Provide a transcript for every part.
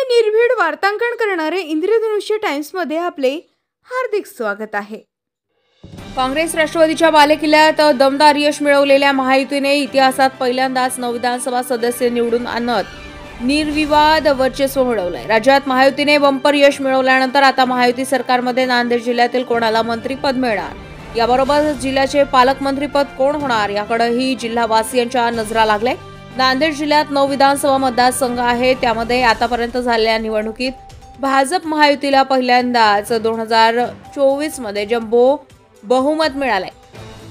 निर्भीड वार्तांकन करणारे इंद्रधनुष्य टाइम्समध्ये आपले हार्दिक स्वागत आहे। काँग्रेस राष्ट्रवादीच्या बालेकिल्ल्यात दमदार यश मिळवलेल्या महायुतीने इतिहासात पहिल्यांदाच 9 विधानसभा सदस्य निवडून आणत निर्विवाद वर्चस्व मिळवलंय। राज्यात महायुतीने बंपर यश मिळवल्यानंतर आता महायुती सरकारमध्ये नांदेड जिल्ह्यातील कोणाला मंत्रीपद मिळणार, याबरोबर जिल्ह्याचे पालकमंत्रीपद कोण होणार याकडेही जिल्हावासियांच्या नजरा लागल्या। नांदेड जिल्ह्यात 9 विधानसभा मतदारसंघ आहे, त्यामध्ये आतापर्यंत झालेल्या निवडणुकीत भाजप महायुतीला पहिल्यांदाच 2024 मध्ये जम्बो बहुमत मिळाले।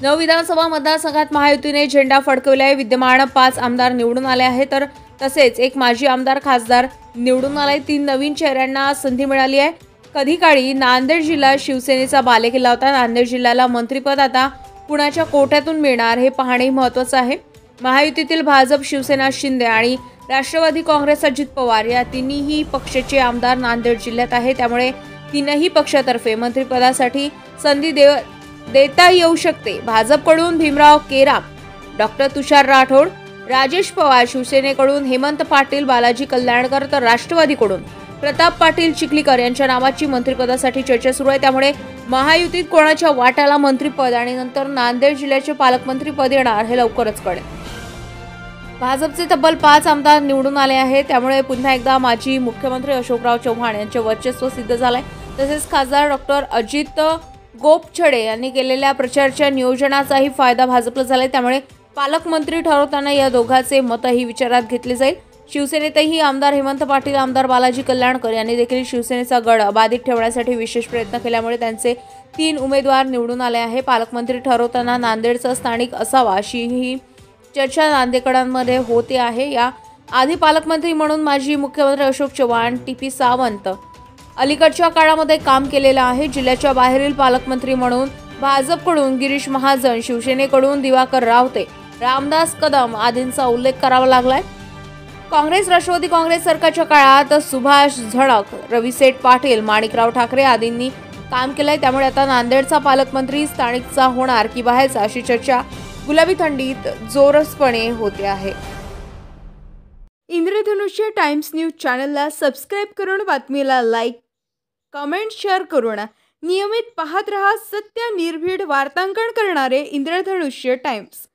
9 विधानसभा मतदारसंघात महायुतीने झेंडा फडकवलाय। विद्यमान 5 आमदार निवडून आले आहेत, तर तसेच एक माजी आमदार खासदार निवडून आलाय। 3 नवीन चेहऱ्यांना संधी मिळाली आहे। कधी काळी नांदेड जिल्हा शिवसेनेचा बालेकिल्ला होता। नांदेड जिल्ह्याला मंत्रिपद आता कुणाच्या कोट्यातून मिळणार हे पाहणे महत्त्वाचे आहे। महायुतीतील भाजप, शिवसेना, शिंदे आणि राष्ट्रवादी काँग्रेस अजित पवार या तिन्ही पक्षाचे आमदार नांदेड जिल्ह्यात आहेत, त्यामुळे तीनही पक्षातर्फे मंत्रिपदासाठी संधी देता येऊ शकते। भाजपकडून भीमराव केराम, डॉक्टर तुषार राठोड, राजेश पवार, शिवसेनेकडून हेमंत पाटील, बालाजी कल्याणकर, तर राष्ट्रवादीकडून प्रताप पाटील चिखलीकर यांच्या नावाची मंत्रिपदासाठी चर्चा सुरू आहे। त्यामुळे महायुतीत कोणाच्या वाट्याला मंत्रिपद आणि नंतर नांदेड जिल्ह्याचे पालकमंत्रीपद येणार हे लवकरच कळेल। भाजपचे तब्बल 5 आमदार निवडून आले आहेत, त्यामुळे पुन्हा एकदा माजी मुख्यमंत्री अशोकराव चव्हाण यांचे वर्चस्व सिद्ध झाले। तसेच खासदार डॉक्टर अजित गोपछडे यांनी केलेल्या प्रचाराच्या नियोजनाचाही फायदा भाजपला झाला, त्यामुळे पालकमंत्री ठरवताना या दोघांचे मतही विचारात घेतले जाईल। शिवसेनेतही आमदार हेमंत पाटील, आमदार बालाजी कल्याणकर यांनी देखील शिवसेनेचा गड बाधित ठेवण्यासाठी विशेष प्रयत्न केल्यामुळे त्यांचे 3 उमेदवार निवडून आले आहे। पालकमंत्री ठरवताना नांदेडचा स्थानिक असावा अशी ही चर्चा नांदेडकरांमध्ये होते आहे। या आधी पालकमंत्री म्हणून माजी मुख्यमंत्री अशोक चव्हाण, टीपी सावंत अलीकडच्या काळामध्ये काम केलेलं आहे। जिल्ह्याच्या बाहेरील पालकमंत्री म्हणून भाजपकडून गिरीश महाजन, शिवसेनेकडून दिवाकर रावते, रामदास कदम आदींचा उल्लेख करावा लागलाय। काँग्रेस राष्ट्रवादी काँग्रेस सरकारच्या काळात सुभाष झळक, रविसेठ पाटील, माणिकराव ठाकरे आदींनी काम केलंय, त्यामुळे आता नांदेडचा पालकमंत्री स्थानिकचा होणार की बाहेरचा अशी चर्चा गुलाबी थंडीत जोरदारपणे होते आहे। इंद्रधनुष्य टाइम्स न्यूज चॅनलला सबस्क्राइब करून बातमीला लाईक, कमेंट, शेअर करून नियमित पाहत रहा। सत्य निर्भीड वार्तांकन करणारे इंद्रधनुष्य टाइम्स।